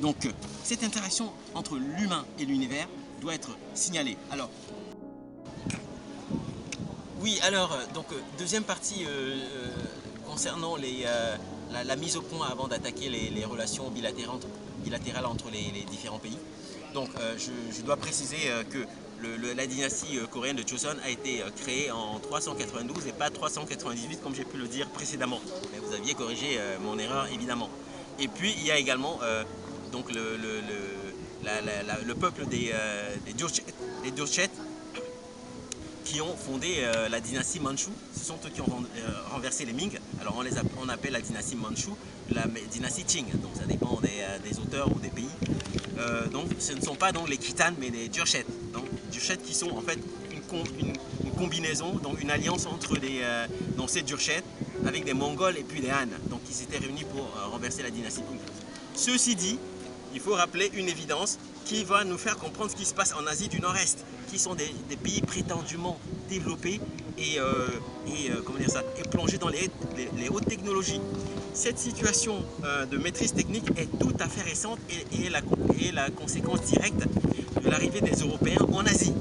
Donc cette interaction entre l'humain et l'univers doit être signalée. Alors, oui, alors, deuxième partie concernant la mise au point avant d'attaquer les relations bilatérales entre les différents pays. Donc je dois préciser que la dynastie coréenne de Joseon a été créée en 392 et pas 398 comme j'ai pu le dire précédemment. Mais vous aviez corrigé mon erreur évidemment. Et puis il y a également donc le peuple des Durchet qui ont fondé la dynastie Manchu. Ce sont eux qui ont renversé les Ming. Alors on appelle la dynastie Manchu la dynastie Qing. Donc ça dépend des auteurs ou des pays. Donc ce ne sont pas donc les Khitan mais les Durchet. Donc Durchet qui sont en fait une combinaison, donc une alliance entre ces Durchet avec des Mongols et puis des Han. Donc ils s'étaient réunis pour renverser la dynastie Ming. Ceci dit, il faut rappeler une évidence qui va nous faire comprendre ce qui se passe en Asie du Nord-Est, qui sont des pays prétendument développés et plongés dans les hautes technologies. Cette situation de maîtrise technique est tout à fait récente et est la conséquence directe de l'arrivée des Européens en Asie.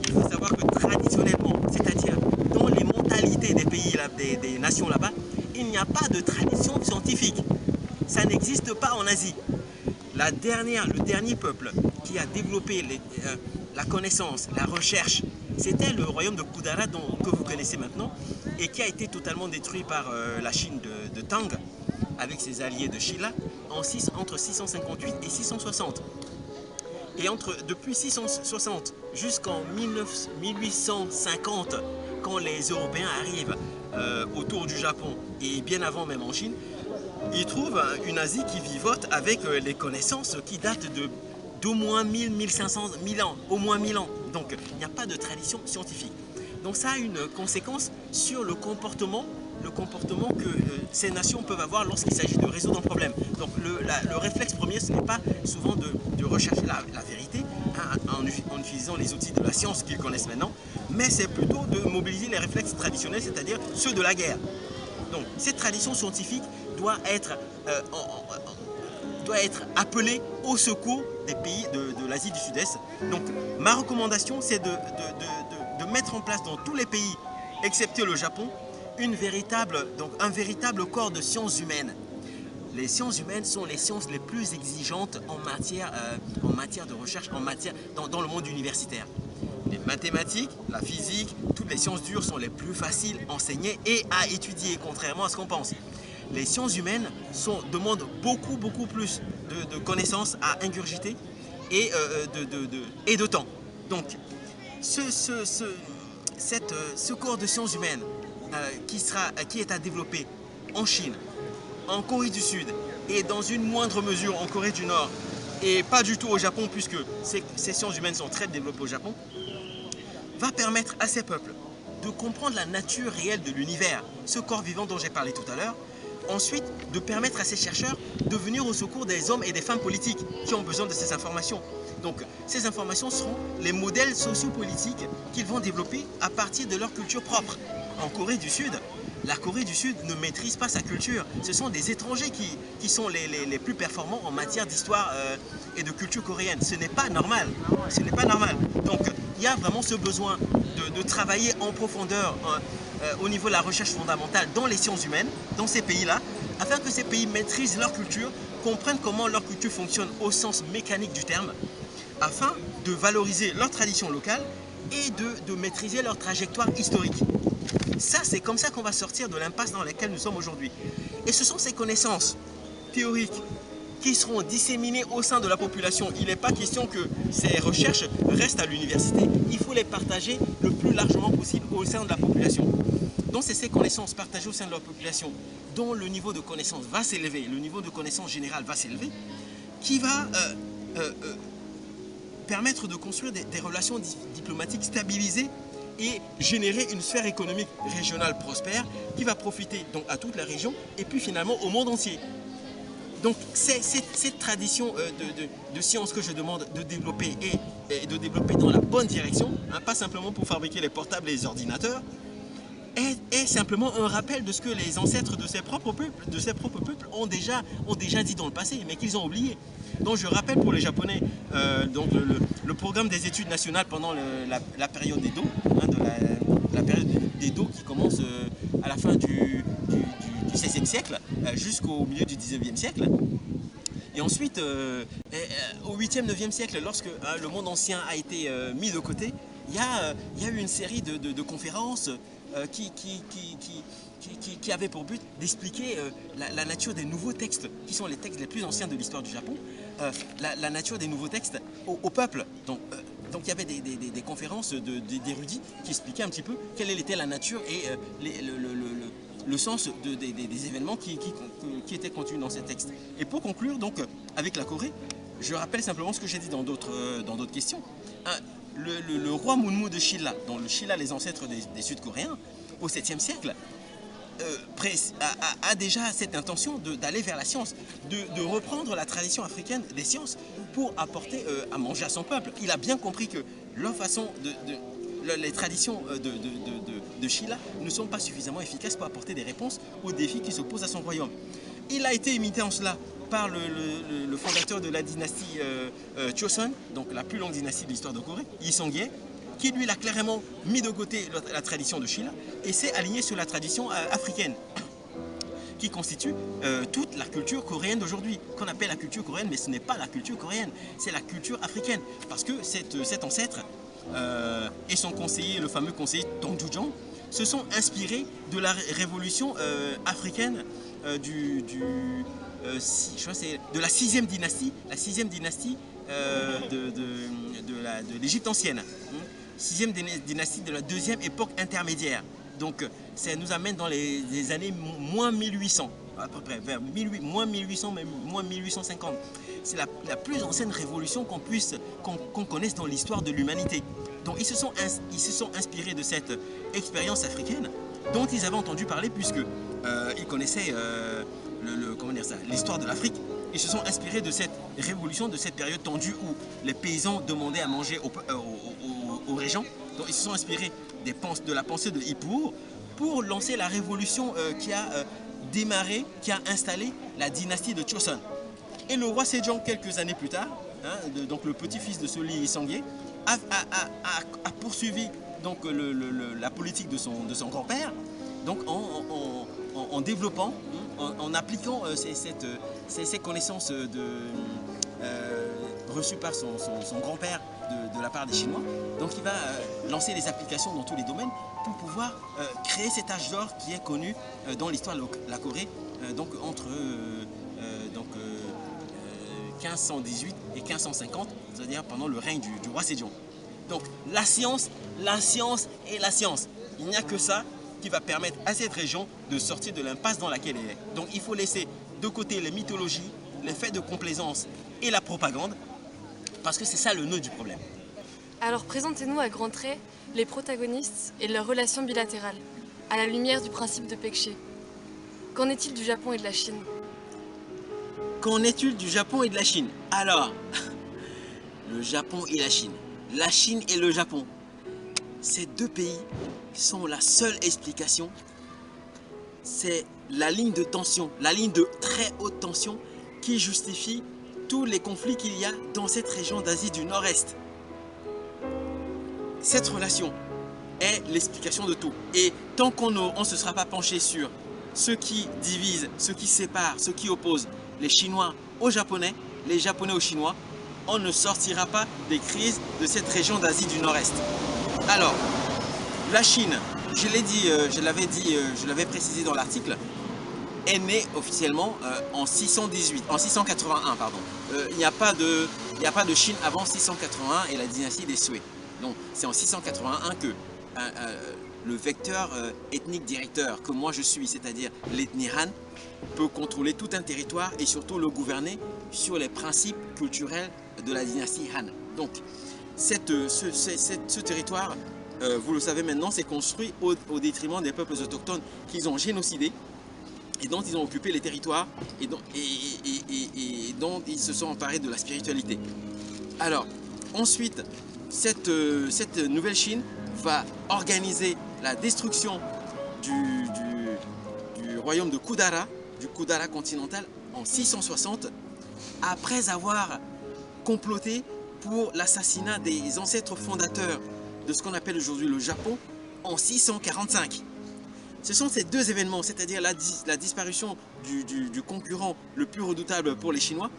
Il faut savoir que traditionnellement, c'est-à-dire dans les mentalités des pays, des nations là-bas, il n'y a pas de tradition scientifique. Ça n'existe pas en Asie. Le dernier peuple qui a développé la connaissance, la recherche, c'était le royaume de Kudara que vous connaissez maintenant et qui a été totalement détruit par la Chine de Tang avec ses alliés de Shilla entre 658 et 660. Et depuis 660 jusqu'en 1850, quand les Européens arrivent autour du Japon et bien avant même en Chine, ils trouvent une Asie qui vivote avec les connaissances qui datent d'au moins 1000, 1500, 1000 ans, au moins 1000 ans. Donc il n'y a pas de tradition scientifique. Donc ça a une conséquence sur le comportement que ces nations peuvent avoir lorsqu'il s'agit de résoudre un problème. Donc le réflexe premier, ce n'est pas souvent de rechercher la vérité en utilisant les outils de la science qu'ils connaissent maintenant, mais c'est plutôt de mobiliser les réflexes traditionnels, c'est-à-dire ceux de la guerre. Donc cette tradition scientifique doit être appelée au secours des pays de l'Asie du Sud-Est. Donc ma recommandation, c'est de mettre en place dans tous les pays, excepté le Japon, un véritable corps de sciences humaines. Les sciences humaines sont les sciences les plus exigeantes en matière de recherche, dans le monde universitaire. Les mathématiques, la physique, toutes les sciences dures sont les plus faciles à enseigner et à étudier, contrairement à ce qu'on pense. Les sciences humaines demandent beaucoup plus de connaissances à ingurgiter et de temps. Donc, ce corps de sciences humaines qui est à développer en Chine, en Corée du Sud et dans une moindre mesure en Corée du Nord et pas du tout au Japon puisque ces sciences humaines sont très développées au Japon, va permettre à ces peuples de comprendre la nature réelle de l'univers, ce corps vivant dont j'ai parlé tout à l'heure. Ensuite, de permettre à ces chercheurs de venir au secours des hommes et des femmes politiques qui ont besoin de ces informations. Donc, ces informations seront les modèles sociopolitiques qu'ils vont développer à partir de leur culture propre. En Corée du Sud, la Corée du Sud ne maîtrise pas sa culture. Ce sont des étrangers qui sont les plus performants en matière d'histoire et de culture coréenne. Ce n'est pas normal. Ce n'est pas normal. Donc, il y a vraiment ce besoin de travailler en profondeur au niveau de la recherche fondamentale dans les sciences humaines, dans ces pays-là, afin que ces pays maîtrisent leur culture, comprennent comment leur culture fonctionne au sens mécanique du terme, afin de valoriser leur tradition locale et de maîtriser leur trajectoire historique. Ça, c'est comme ça qu'on va sortir de l'impasse dans laquelle nous sommes aujourd'hui. Et ce sont ces connaissances théoriques qui seront disséminées au sein de la population. Il n'est pas question que ces recherches restent à l'université. Il faut les partager le plus largement possible au sein de la population. Donc c'est ces connaissances partagées au sein de la population dont le niveau de connaissance va s'élever, le niveau de connaissance générale va s'élever, qui va permettre de construire des relations diplomatiques stabilisées et générer une sphère économique régionale prospère qui va profiter donc à toute la région et puis finalement au monde entier. Donc c'est cette tradition de science que je demande de développer et de développer dans la bonne direction, hein, pas simplement pour fabriquer les portables et les ordinateurs. est simplement un rappel de ce que les ancêtres de ses propres peuples ont déjà dit dans le passé, mais qu'ils ont oublié. Donc je rappelle pour les Japonais donc le programme des études nationales pendant la période d'Edo, hein, la période d'Edo qui commence à la fin du XVIe siècle jusqu'au milieu du XIXe siècle. Et ensuite, au 8e, 9e siècle, lorsque le monde ancien a été mis de côté, il y a eu une série de conférences qui avaient pour but d'expliquer la nature des nouveaux textes, qui sont les textes les plus anciens de l'histoire du Japon, la nature des nouveaux textes au peuple. Donc il y avait des conférences d'érudits qui expliquaient un petit peu quelle était la nature et le sens des événements qui étaient contenus dans ces textes. Et pour conclure donc avec la Corée, je rappelle simplement ce que j'ai dit dans d'autres questions. Le roi Munmu de Shilla, dont le Shilla, les ancêtres des Sud-Coréens, au 7e siècle, a déjà cette intention d'aller vers la science, de reprendre la tradition africaine des sciences pour apporter à manger à son peuple. Il a bien compris que leur façon les traditions de Shilla ne sont pas suffisamment efficaces pour apporter des réponses aux défis qui s'opposent à son royaume. Il a été imité en cela par le fondateur de la dynastie Choson, donc la plus longue dynastie de l'histoire de Corée, Yi Song-ye, qui lui l'a clairement mis de côté la tradition de Shilla et s'est aligné sur la tradition africaine, qui constitue toute la culture coréenne d'aujourd'hui, qu'on appelle la culture coréenne, mais ce n'est pas la culture coréenne, c'est la culture africaine, parce que cet ancêtre et son conseiller, le fameux conseiller Tong Ju-jong, se sont inspirés de la révolution africaine de la 6e dynastie, de l'Égypte ancienne, 6e dynastie de la 2e époque intermédiaire. Donc ça nous amène dans les années moins 1800, à peu près, vers moins 1800, même moins 1850. C'est la plus ancienne révolution qu'on connaisse dans l'histoire de l'humanité. Donc ils se sont inspirés de cette expérience africaine dont ils avaient entendu parler puisque ils connaissaient l'histoire de l'Afrique. Ils se sont inspirés de cette révolution, de cette période tendue où les paysans demandaient à manger aux régents. Donc ils se sont inspirés de la pensée de Ipour pour lancer la révolution qui a démarré, qui a installé la dynastie de Choson. Et le roi Sejong, quelques années plus tard, donc le petit-fils de ce Yi Song-ye, a poursuivi donc, la politique de son grand-père, donc en développant, en appliquant ces connaissances reçues par son grand-père de la part des Chinois. Donc il va lancer des applications dans tous les domaines pour pouvoir créer cet âge d'or qui est connu dans l'histoire de la Corée, donc entre 1518 et 1550, c'est-à-dire pendant le règne du roi Sejong. Donc la science et la science. Il n'y a que ça qui va permettre à cette région de sortir de l'impasse dans laquelle elle est. Donc il faut laisser de côté les mythologies, les faits de complaisance et la propagande, parce que c'est ça le nœud du problème. Alors présentez-nous à grands traits les protagonistes et leurs relations bilatérales, à la lumière du principe de Pekché. Qu'en est-il du Japon et de la Chine? Qu'en est-il du Japon et de la Chine? Alors, le Japon et la Chine et le Japon, ces deux pays sont la seule explication. C'est la ligne de tension, la ligne de très haute tension qui justifie tous les conflits qu'il y a dans cette région d'Asie du Nord-Est. Cette relation est l'explication de tout. Et tant qu'on ne se sera pas penché sur ce qui divise, ce qui sépare, ce qui oppose les Chinois aux Japonais, les Japonais aux Chinois, on ne sortira pas des crises de cette région d'Asie du Nord-Est. Alors, la Chine, je l'avais précisé dans l'article, est née officiellement en 681, pardon. Il n'y a pas de Chine avant 681 et la dynastie des Sui. Donc c'est en 681 que le vecteur ethnique directeur que moi je suis, c'est-à-dire l'ethnie Han, peut contrôler tout un territoire et surtout le gouverner sur les principes culturels de la dynastie Han. Donc ce territoire, vous le savez maintenant, s'est construit au détriment des peuples autochtones qu'ils ont génocidés et dont ils ont occupé les territoires et dont ils se sont emparés de la spiritualité. Alors, ensuite, cette nouvelle Chine va organiser la destruction du royaume de Kudara, du Kudara continental, en 660, après avoir comploté pour l'assassinat des ancêtres fondateurs de ce qu'on appelle aujourd'hui le Japon en 645. Ce sont ces deux événements, c'est-à-dire la disparition du concurrent le plus redoutable pour les Chinois,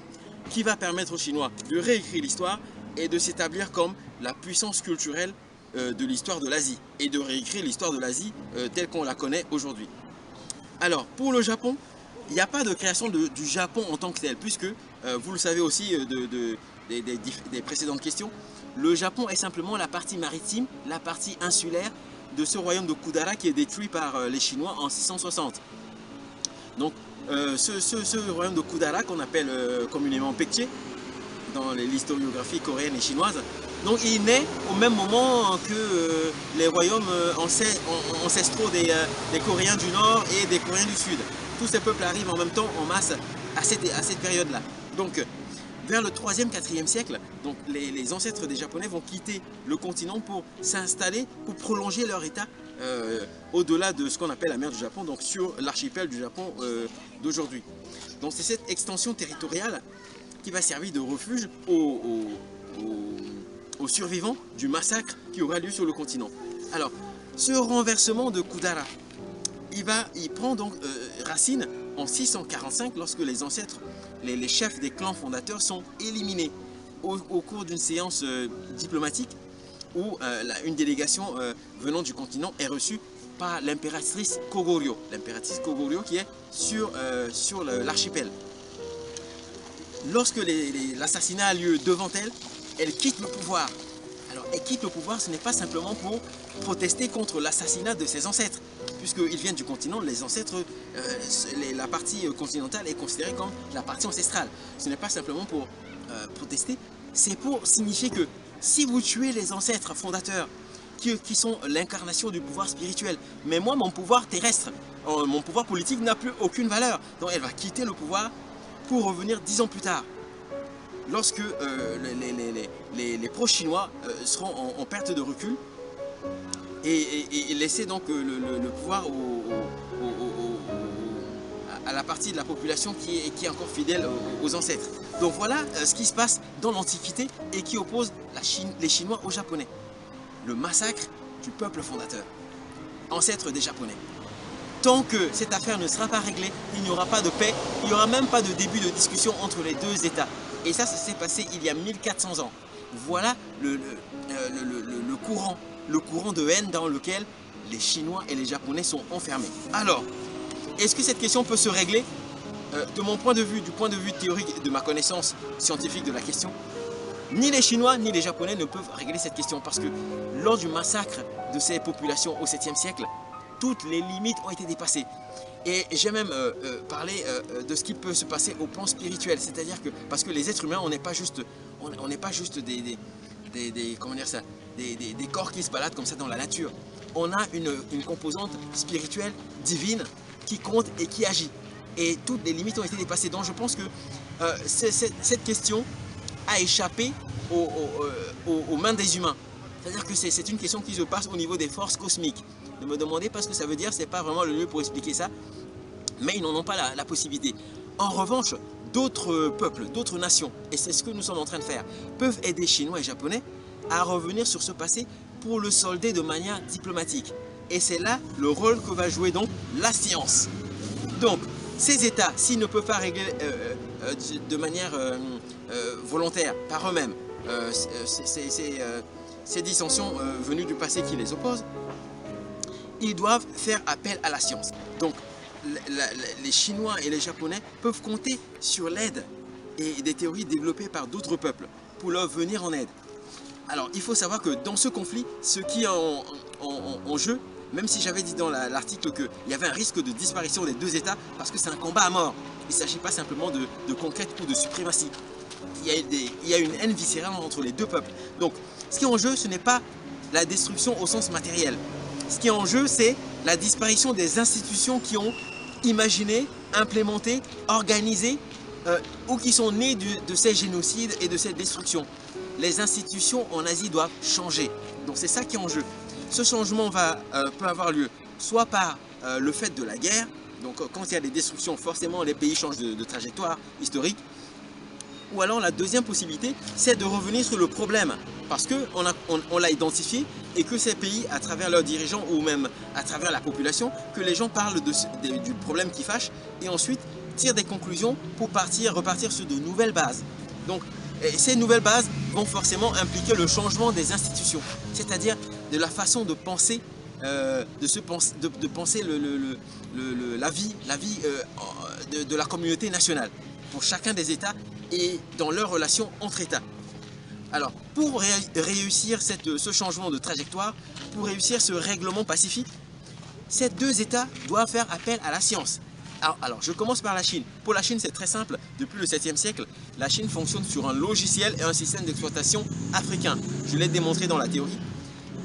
qui va permettre aux Chinois de réécrire l'histoire et de s'établir comme la puissance culturelle de l'histoire de l'Asie et de réécrire l'histoire de l'Asie telle qu'on la connaît aujourd'hui. Alors, pour le Japon, il n'y a pas de création du Japon en tant que tel, puisque, vous le savez aussi des précédentes questions, le Japon est simplement la partie maritime, la partie insulaire de ce royaume de Kudara qui est détruit par les Chinois en 660. Donc, ce royaume de Kudara qu'on appelle communément Pekche dans l'historiographie coréenne et chinoise, donc il naît au même moment que les royaumes ancestraux des Coréens du Nord et des Coréens du Sud. Tous ces peuples arrivent en même temps en masse à cette période-là. Donc vers le 3e, 4e siècle, donc les ancêtres des Japonais vont quitter le continent pour s'installer, pour prolonger leur état au-delà de ce qu'on appelle la mer du Japon, donc sur l'archipel du Japon d'aujourd'hui. Donc c'est cette extension territoriale qui va servir de refuge aux survivants du massacre qui aura lieu sur le continent. Alors, ce renversement de Kudara, il prend donc racine en 645 lorsque les ancêtres, les chefs des clans fondateurs sont éliminés au cours d'une séance diplomatique où une délégation venant du continent est reçue par l'impératrice Kogoryo. L'impératrice Kogoryo qui est sur l'archipel. Lorsque l'assassinat a lieu devant elle, elle quitte le pouvoir. Alors, elle quitte le pouvoir, ce n'est pas simplement pour protester contre l'assassinat de ses ancêtres, puisqu'ils viennent du continent, les ancêtres, la partie continentale est considérée comme la partie ancestrale. Ce n'est pas simplement pour protester, c'est pour signifier que si vous tuez les ancêtres fondateurs, qui sont l'incarnation du pouvoir spirituel, mais moi, mon pouvoir terrestre, mon pouvoir politique n'a plus aucune valeur. Donc, elle va quitter le pouvoir pour revenir 10 ans plus tard, lorsque les pro-chinois seront en perte de recul et laisser donc le pouvoir à la partie de la population qui est encore fidèle aux ancêtres. Donc voilà ce qui se passe dans l'Antiquité et qui oppose les Chinois aux Japonais. Le massacre du peuple fondateur, ancêtre des Japonais. Tant que cette affaire ne sera pas réglée, il n'y aura pas de paix, il n'y aura même pas de début de discussion entre les deux États. Et ça s'est passé il y a 1400 ans. Voilà le courant de haine dans lequel les Chinois et les Japonais sont enfermés. Alors, est-ce que cette question peut se régler? De mon point de vue, du point de vue théorique et de ma connaissance scientifique de la question, ni les Chinois ni les Japonais ne peuvent régler cette question parce que lors du massacre de ces populations au 7e siècle, toutes les limites ont été dépassées. Et j'ai même parlé de ce qui peut se passer au plan spirituel, c'est-à-dire que, parce que les êtres humains, on n'est pas juste comment dire ça, des corps qui se baladent comme ça dans la nature. On a une composante spirituelle, divine, qui compte et qui agit. Et toutes les limites ont été dépassées. Donc je pense que cette question a échappé aux mains des humains. C'est-à-dire que c'est une question qui se passe au niveau des forces cosmiques. Ne me demandez pas ce que ça veut dire, c'est pas vraiment le lieu pour expliquer ça, mais ils n'en ont pas la possibilité. En revanche, d'autres peuples, d'autres nations, et c'est ce que nous sommes en train de faire, peuvent aider Chinois et Japonais à revenir sur ce passé pour le solder de manière diplomatique. Et c'est là le rôle que va jouer donc la science. Donc, ces États, s'ils ne peuvent pas régler de manière volontaire, par eux-mêmes, ces dissensions venues du passé qui les opposent, ils doivent faire appel à la science. Donc, les Chinois et les Japonais peuvent compter sur l'aide et des théories développées par d'autres peuples pour leur venir en aide. Alors, il faut savoir que dans ce conflit, ce qui est en jeu, même si j'avais dit dans l'article qu'il y avait un risque de disparition des deux États, parce que c'est un combat à mort. Il ne s'agit pas simplement de conquête ou de suprématie. Il y a une haine viscérale entre les deux peuples. Donc, ce qui est en jeu, ce n'est pas la destruction au sens matériel. Ce qui est en jeu, c'est la disparition des institutions qui ont imaginé, implémenté, organisé ou qui sont nées de ces génocides et de cette destruction. Les institutions en Asie doivent changer. Donc c'est ça qui est en jeu. Ce changement peut avoir lieu soit par le fait de la guerre. Donc quand il y a des destructions, forcément les pays changent de trajectoire historique. Ou alors la deuxième possibilité, c'est de revenir sur le problème. Parce qu'on l'a identifié et que ces pays, à travers leurs dirigeants ou même à travers la population, que les gens parlent du problème qui fâche et ensuite tirent des conclusions pour repartir sur de nouvelles bases. Donc ces nouvelles bases vont forcément impliquer le changement des institutions, c'est-à-dire de la façon de penser, de penser la vie de la communauté nationale pour chacun des États et dans leurs relations entre États. Alors, pour réussir ce changement de trajectoire, pour réussir ce règlement pacifique, ces deux États doivent faire appel à la science. Alors, je commence par la Chine. Pour la Chine, c'est très simple. Depuis le 7e siècle, la Chine fonctionne sur un logiciel et un système d'exploitation africain. Je l'ai démontré dans la théorie.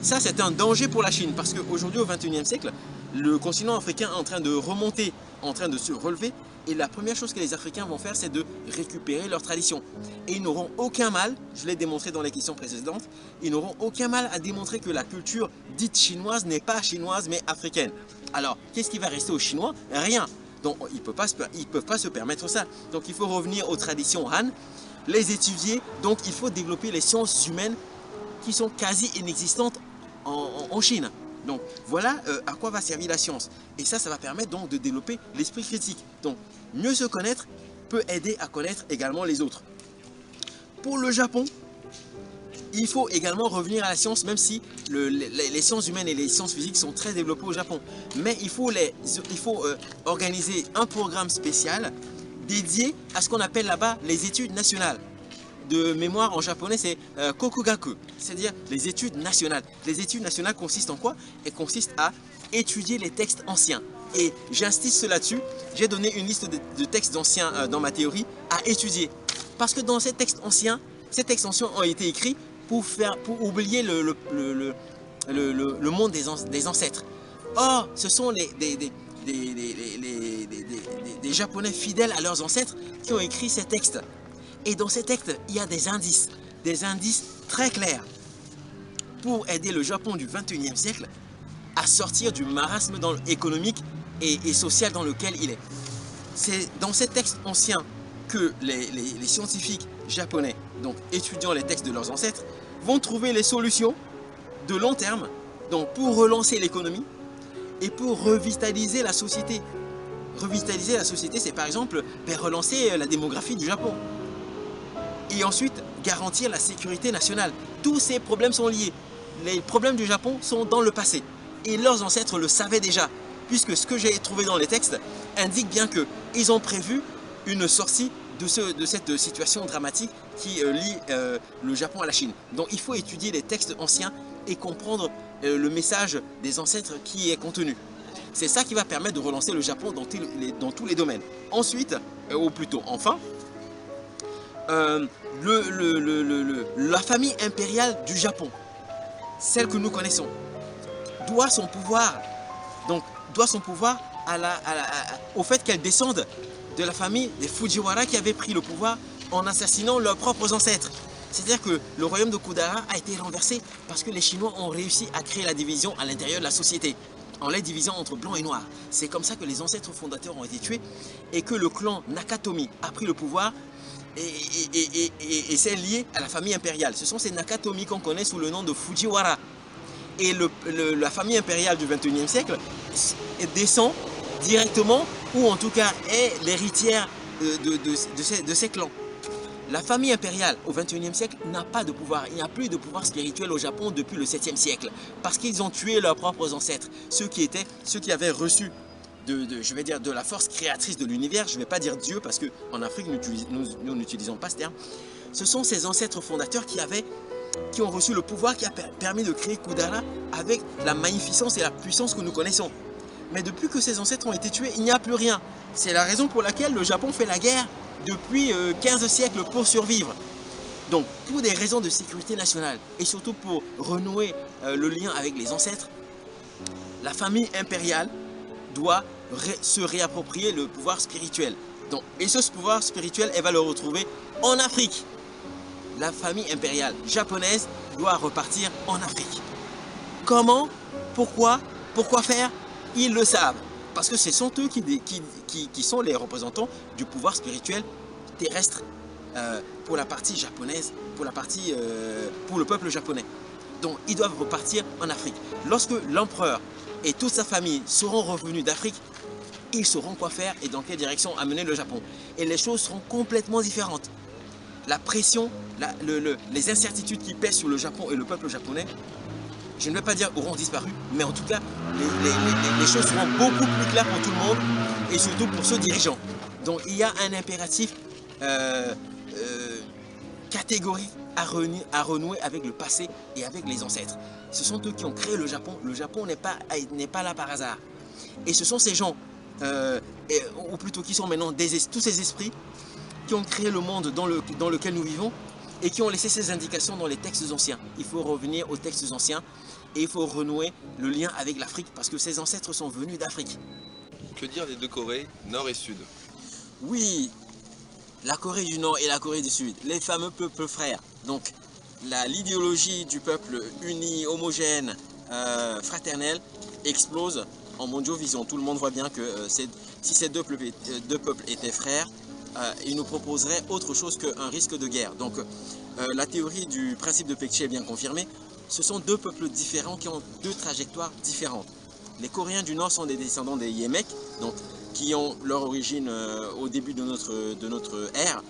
Ça, c'est un danger pour la Chine parce qu'aujourd'hui, au 21e siècle, le continent africain est en train de remonter, en train de se relever. Et la première chose que les Africains vont faire, c'est de récupérer leurs traditions. Et ils n'auront aucun mal, je l'ai démontré dans les questions précédentes, ils n'auront aucun mal à démontrer que la culture dite chinoise n'est pas chinoise mais africaine. Alors, qu'est-ce qui va rester aux Chinois? Rien. Donc, ils ne peuvent pas se permettre ça. Donc, il faut revenir aux traditions Han, les étudier. Donc, il faut développer les sciences humaines qui sont quasi inexistantes en Chine. Donc voilà à quoi va servir la science. Et ça va permettre donc de développer l'esprit critique. Donc mieux se connaître peut aider à connaître également les autres. Pour le Japon, il faut également revenir à la science, même si les sciences humaines et les sciences physiques sont très développées au Japon. Mais il faut organiser un programme spécial dédié à ce qu'on appelle là-bas les études nationales. De mémoire en japonais, c'est Kokugaku, c'est-à-dire les études nationales. Les études nationales consistent en quoi? Elles consistent à étudier les textes anciens. Et j'insiste là-dessus, j'ai donné une liste de textes anciens dans ma théorie à étudier. Parce que dans ces textes anciens ont été écrits pour oublier le monde des ancêtres. Or, ce sont des Japonais fidèles à leurs ancêtres qui ont écrit ces textes. Et dans ces textes, il y a des indices très clairs pour aider le Japon du 21e siècle à sortir du marasme économique et social dans lequel il est. C'est dans ces textes anciens que les scientifiques japonais, donc étudiant les textes de leurs ancêtres, vont trouver les solutions de long terme donc pour relancer l'économie et pour revitaliser la société. Revitaliser la société, c'est par exemple relancer la démographie du Japon. Et ensuite, garantir la sécurité nationale. Tous ces problèmes sont liés. Les problèmes du Japon sont dans le passé. Et leurs ancêtres le savaient déjà. Puisque ce que j'ai trouvé dans les textes indique bien qu'ils ont prévu une sortie de cette situation dramatique qui lie le Japon à la Chine. Donc il faut étudier les textes anciens et comprendre le message des ancêtres qui est contenu. C'est ça qui va permettre de relancer le Japon dans tous les domaines. Ensuite, ou plutôt enfin, la famille impériale du Japon, celle que nous connaissons, doit son pouvoir au fait qu'elle descende de la famille des Fujiwara qui avait pris le pouvoir en assassinant leurs propres ancêtres. C'est-à-dire que le royaume de Kudara a été renversé parce que les Chinois ont réussi à créer la division à l'intérieur de la société, en les divisant entre blancs et noirs. C'est comme ça que les ancêtres fondateurs ont été tués et que le clan Nakatomi a pris le pouvoir et c'est lié à la famille impériale. Ce sont ces Nakatomi qu'on connaît sous le nom de Fujiwara. Et la famille impériale du 21e siècle descend directement, ou en tout cas est l'héritière de ces clans. La famille impériale au 21e siècle n'a pas de pouvoir. Il n'y a plus de pouvoir spirituel au Japon depuis le 7e siècle. Parce qu'ils ont tué leurs propres ancêtres. Ceux qui avaient reçu de la force créatrice de l'univers. Je ne vais pas dire Dieu parce qu'en Afrique nous n'utilisons pas ce terme. Ce sont ces ancêtres fondateurs qui ont reçu le pouvoir qui a permis de créer Kudara avec la magnificence et la puissance que nous connaissons. Mais depuis que ces ancêtres ont été tués, il n'y a plus rien. C'est la raison pour laquelle le Japon fait la guerre depuis 15 siècles pour survivre. Donc, pour des raisons de sécurité nationale et surtout pour renouer le lien avec les ancêtres, la famille impériale doit se réapproprier le pouvoir spirituel. Donc, et ce pouvoir spirituel, elle va le retrouver en Afrique. La famille impériale japonaise doit repartir en Afrique. Comment? Pourquoi? Pourquoi faire? Ils le savent. Parce que ce sont eux qui sont les représentants du pouvoir spirituel terrestre pour la partie japonaise, pour le peuple japonais. Donc ils doivent repartir en Afrique. Lorsque l'empereur et toute sa famille seront revenus d'Afrique, ils sauront quoi faire et dans quelle direction amener le Japon. Et les choses seront complètement différentes. La pression, les incertitudes qui pèsent sur le Japon et le peuple japonais, je ne vais pas dire auront disparu, mais en tout cas, les choses seront beaucoup plus claires pour tout le monde et surtout pour ceux dirigeants. Donc il y a un impératif catégorique à renouer avec le passé et avec les ancêtres. Ce sont eux qui ont créé le Japon. Le Japon n'est pas là par hasard. Et ce sont ces gens, ou plutôt qui sont maintenant tous ces esprits qui ont créé le monde dans lequel nous vivons et qui ont laissé ces indications dans les textes anciens. Il faut revenir aux textes anciens et il faut renouer le lien avec l'Afrique parce que ces ancêtres sont venus d'Afrique. Que dire des deux Corées, Nord et Sud? Oui, la Corée du Nord et la Corée du Sud, les fameux peuples frères. Donc, l'idéologie du peuple uni, homogène, fraternel, explose en mondiovision. Tout le monde voit bien que si ces deux peuples étaient frères, ils nous proposeraient autre chose qu'un risque de guerre. Donc, la théorie du principe de Pekche est bien confirmée. Ce sont deux peuples différents qui ont deux trajectoires différentes. Les Coréens du Nord sont des descendants des Yemek, donc qui ont leur origine au début de notre ère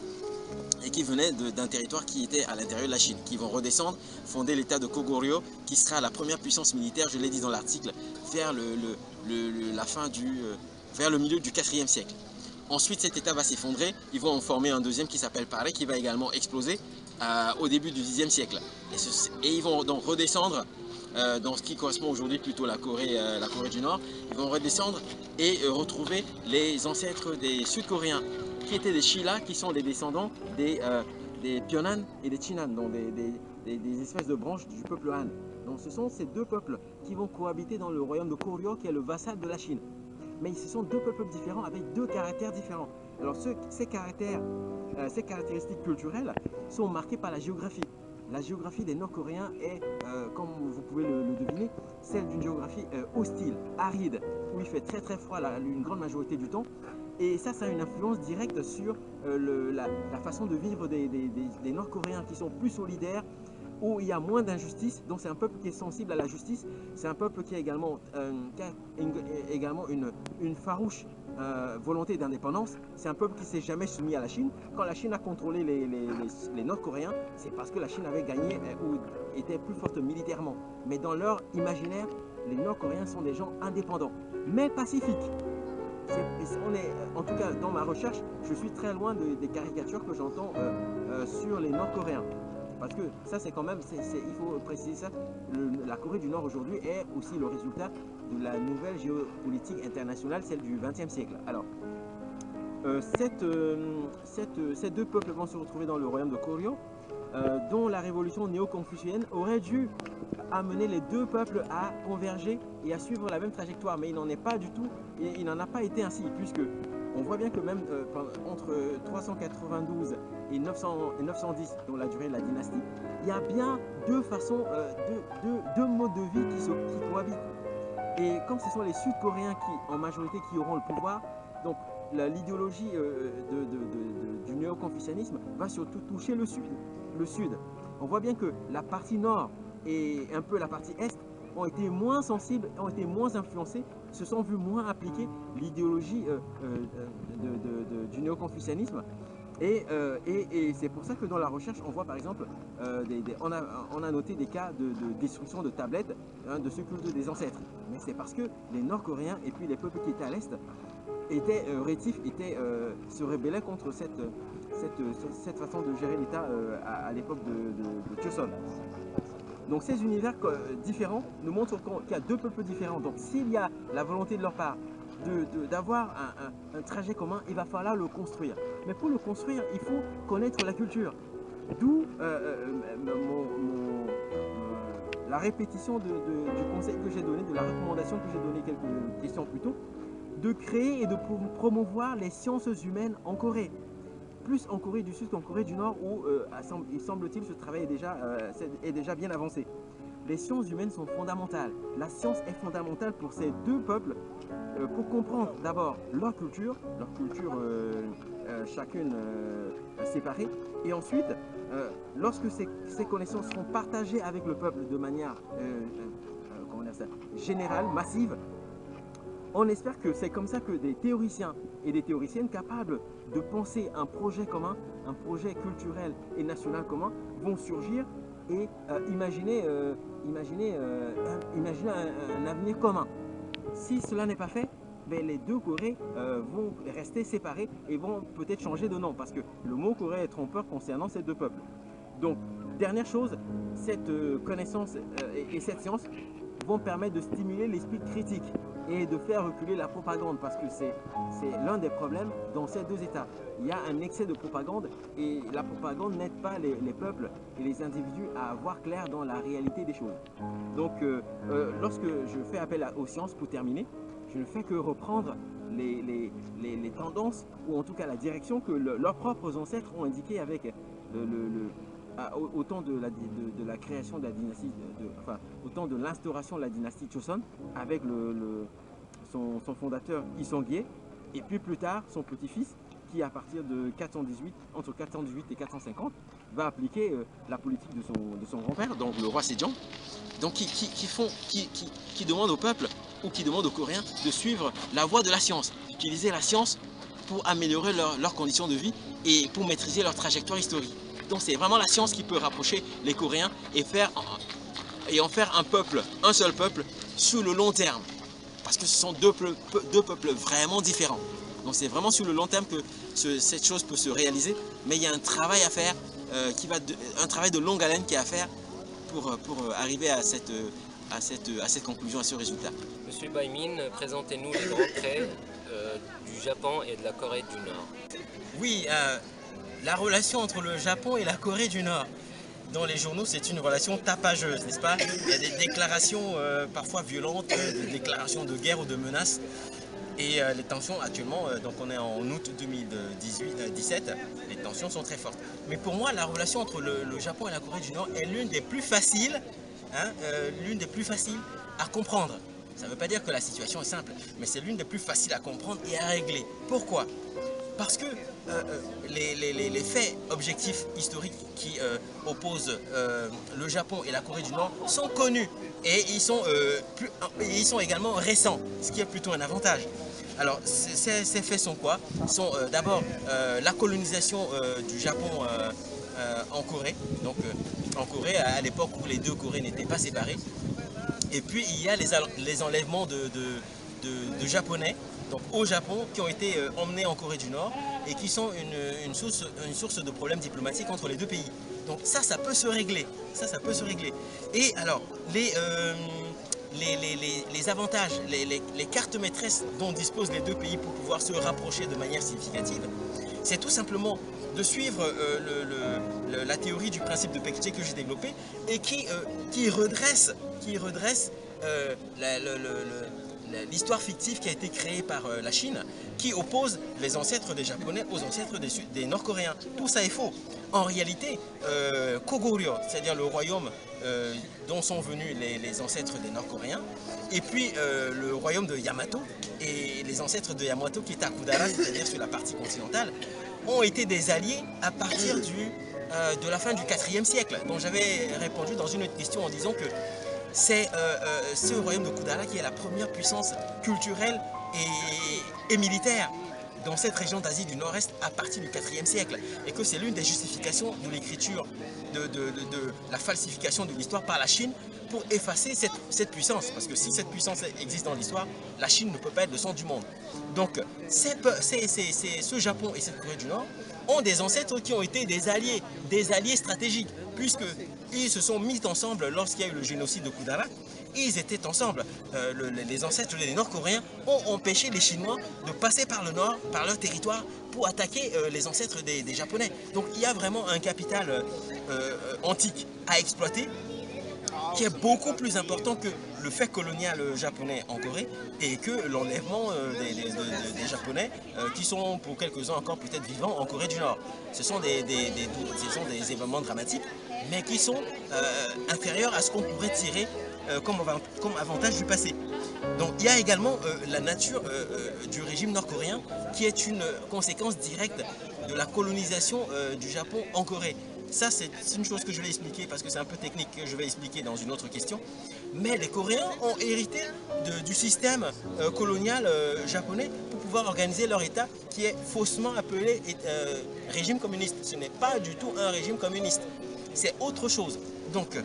et qui venaient d'un territoire qui était à l'intérieur de la Chine, qui vont redescendre, fonder l'état de Kogoryo, qui sera la première puissance militaire, je l'ai dit dans l'article, vers vers le milieu du 4e siècle. Ensuite, cet état va s'effondrer, ils vont en former un deuxième qui s'appelle Pare, qui va également exploser au début du 10e siècle. Et ils vont donc redescendre dans ce qui correspond aujourd'hui plutôt à la Corée du Nord. Ils vont redescendre et retrouver les ancêtres des Sud-Coréens, qui étaient des Shilla, qui sont les descendants des Pyonan et des Chinan, donc des espèces de branches du peuple Han. Donc ce sont ces deux peuples qui vont cohabiter dans le royaume de Koryo, qui est le vassal de la Chine. Mais ce sont deux peuples différents avec deux caractères différents. Alors ces caractéristiques culturelles sont marquées par la géographie. La géographie des Nord-Coréens est, comme vous pouvez le deviner, celle d'une géographie hostile, aride, où il fait très très froid une grande majorité du temps. Et ça a une influence directe sur la façon de vivre des Nord-Coréens qui sont plus solidaires, où il y a moins d'injustice. Donc c'est un peuple qui est sensible à la justice. C'est un peuple qui a également une farouche volonté d'indépendance. C'est un peuple qui ne s'est jamais soumis à la Chine. Quand la Chine a contrôlé les Nord-Coréens, c'est parce que la Chine avait gagné ou était plus forte militairement. Mais dans leur imaginaire, les Nord-Coréens sont des gens indépendants, mais pacifiques. En tout cas, dans ma recherche, je suis très loin des caricatures que j'entends sur les Nord-Coréens. Parce que ça, c'est quand même, il faut préciser ça, la Corée du Nord aujourd'hui est aussi le résultat de la nouvelle géopolitique internationale, celle du XXe siècle. Alors, ces deux peuples vont se retrouver dans le royaume de Koryo, dont la révolution néo-confucéenne aurait dû amener les deux peuples à converger et à suivre la même trajectoire. Mais il n'en est pas du tout, et il n'en a pas été ainsi, puisque on voit bien que même entre 392 et 910, dont la durée de la dynastie, il y a bien deux façons, deux modes de vie qui cohabitent. Et comme ce sont les Sud-Coréens en majorité qui auront le pouvoir, donc l'idéologie du néo-confucianisme va surtout toucher le Sud. On voit bien que la partie nord et un peu la partie est ont été moins sensibles, ont été moins influencés, se sont vus moins appliquer l'idéologie du néo-confucianisme. Et c'est pour ça que dans la recherche, on voit par exemple, on a noté des cas de destruction de tablettes, de ce culte des ancêtres. Mais c'est parce que les Nord-Coréens et puis les peuples qui étaient à l'Est étaient rétifs, se rebellaient contre cette façon de gérer l'État à l'époque de Joseon. Donc ces univers différents nous montrent qu'il y a deux peuples différents. Donc s'il y a la volonté de leur part d'avoir un trajet commun, il va falloir le construire. Mais pour le construire, il faut connaître la culture. D'où la répétition du conseil que j'ai donné, de la recommandation que j'ai donnée quelques questions plus tôt, de créer et de promouvoir les sciences humaines en Corée. Plus en Corée du Sud qu'en Corée du Nord où il semble-t-il ce travail est déjà bien avancé. les sciences humaines sont fondamentales. La science est fondamentale pour ces deux peuples, pour comprendre d'abord leur culture chacune séparée, et ensuite, lorsque ces connaissances seront partagées avec le peuple de manière comment dire ça, générale, massive, on espère que c'est comme ça que des théoriciens et des théoriciennes capables de penser un projet commun, un projet culturel et national commun vont surgir et imaginer un avenir commun. Si cela n'est pas fait, ben, les deux Corées vont rester séparés et vont peut-être changer de nom parce que le mot Corée est trompeur concernant ces deux peuples. Donc, dernière chose, cette connaissance et cette science vont permettre de stimuler l'esprit critique et de faire reculer la propagande parce que c'est l'un des problèmes dans ces deux États. Il y a un excès de propagande et la propagande n'aide pas les peuples et les individus à voir clair dans la réalité des choses. Donc lorsque je fais appel aux sciences pour terminer, je ne fais que reprendre les tendances ou en tout cas la direction que leurs propres ancêtres ont indiqué avec au temps de la création de la dynastie, au temps de l'instauration de la dynastie Joseon avec son fondateur Yi Seong-gye et puis plus tard son petit-fils qui à partir de 418, entre 418 et 450 va appliquer la politique de son grand-père, donc le roi Sejong, donc qui demande au peuple ou qui demande aux Coréens de suivre la voie de la science, d'utiliser la science pour améliorer leurs conditions de vie et pour maîtriser leur trajectoire historique. Donc c'est vraiment la science qui peut rapprocher les Coréens et en faire un seul peuple sur le long terme. Parce que ce sont deux peuples vraiment différents. Donc c'est vraiment sur le long terme que cette chose peut se réaliser. Mais il y a un travail à faire, un travail de longue haleine qui est à faire pour arriver à cette conclusion, à ce résultat. Monsieur Baimin, présentez-nous les grands traits du Japon et de la Corée du Nord. Oui, la relation entre le Japon et la Corée du Nord. Dans les journaux, c'est une relation tapageuse, n'est-ce pas? Il y a des déclarations parfois violentes, des déclarations de guerre ou de menaces. Et les tensions actuellement, donc on est en août 2017, les tensions sont très fortes. Mais pour moi, la relation entre le Japon et la Corée du Nord est l'une des plus faciles, à comprendre. Ça ne veut pas dire que la situation est simple, mais c'est l'une des plus faciles à comprendre et à régler. Pourquoi? Parce que les faits objectifs historiques qui opposent le Japon et la Corée du Nord sont connus et ils sont également récents, ce qui est plutôt un avantage. Alors ces faits sont quoi? Sont d'abord la colonisation du Japon en Corée, donc en Corée à l'époque où les deux Corées n'étaient pas séparées. Et puis il y a les enlèvements de Japonais donc au Japon qui ont été emmenés en Corée du Nord et qui sont une source de problèmes diplomatiques entre les deux pays. Donc ça peut se régler. Ça peut se régler. Et alors, les avantages, les cartes maîtresses dont disposent les deux pays pour pouvoir se rapprocher de manière significative, c'est tout simplement de suivre la théorie du principe de Paekje que j'ai développé et qui redresse l'histoire fictive qui a été créée par la Chine, qui oppose les ancêtres des Japonais aux ancêtres des Nord-Coréens. Tout ça est faux. En réalité, Kogoryo, c'est-à-dire le royaume dont sont venus les ancêtres des Nord-Coréens, et puis le royaume de Yamato, et les ancêtres de Yamato qui est à Kudara, c'est-à-dire sur la partie continentale, ont été des alliés à partir de la fin du IVe siècle, dont j'avais répondu dans une autre question en disant que c'est ce royaume de Kudara qui est la première puissance culturelle et militaire dans cette région d'Asie du Nord-Est à partir du IVe siècle et que c'est l'une des justifications de l'écriture, de la falsification de l'histoire par la Chine pour effacer cette puissance. Parce que si cette puissance existe dans l'histoire, la Chine ne peut pas être le centre du monde. Donc ce Japon et cette Corée du Nord ont des ancêtres qui ont été des alliés stratégiques, puisqu'ils se sont mis ensemble lorsqu'il y a eu le génocide de Kudara. Ils étaient ensemble. Les ancêtres des Nord-Coréens ont empêché les Chinois de passer par le Nord, par leur territoire, pour attaquer les ancêtres des Japonais. Donc il y a vraiment un capital antique à exploiter qui est beaucoup plus important que le fait colonial japonais en Corée et que l'enlèvement des Japonais qui sont pour quelques-uns encore peut-être vivants en Corée du Nord. Ce sont des événements dramatiques, mais qui sont inférieurs à ce qu'on pourrait tirer comme avantage du passé. Donc il y a également la nature du régime nord-coréen qui est une conséquence directe de la colonisation du Japon en Corée. Ça, c'est une chose que je vais expliquer parce que c'est un peu technique que je vais expliquer dans une autre question. Mais les Coréens ont hérité du système colonial japonais pour pouvoir organiser leur État qui est faussement appelé régime communiste. Ce n'est pas du tout un régime communiste. C'est autre chose. Donc,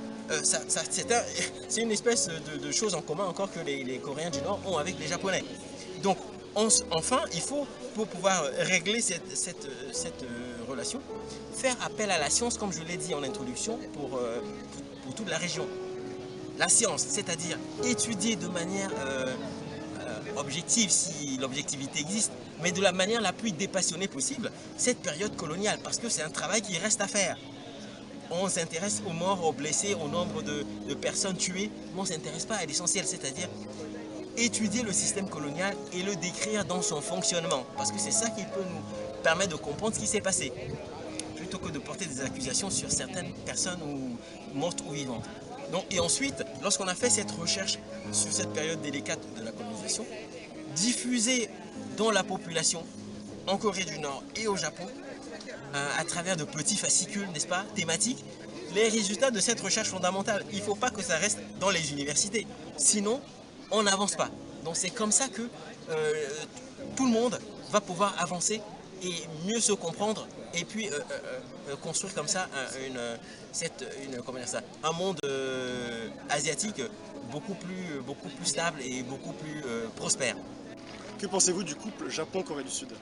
c'est une espèce de chose en commun encore que les Coréens du Nord ont avec les Japonais. Donc, enfin, il faut, pour pouvoir régler cette relation, faire appel à la science, comme je l'ai dit en introduction, pour toute la région. La science, c'est-à-dire étudier de manière objective, si l'objectivité existe, mais de la manière la plus dépassionnée possible, cette période coloniale, parce que c'est un travail qui reste à faire. On s'intéresse aux morts, aux blessés, au nombre de personnes tuées, mais on ne s'intéresse pas à l'essentiel, c'est-à-dire étudier le système colonial et le décrire dans son fonctionnement, parce que c'est ça qui peut nous permettre de comprendre ce qui s'est passé, plutôt que de porter des accusations sur certaines personnes mortes ou vivantes. Donc, et ensuite, lorsqu'on a fait cette recherche sur cette période délicate de la colonisation, diffuser dans la population, en Corée du Nord et au Japon, à travers de petits fascicules, n'est-ce pas, thématiques, les résultats de cette recherche fondamentale. Il ne faut pas que ça reste dans les universités, sinon on n'avance pas. Donc c'est comme ça que tout le monde va pouvoir avancer et mieux se comprendre et puis construire comme ça un monde asiatique beaucoup plus stable et beaucoup plus prospère. Que pensez-vous du couple Japon-Corée du Sud?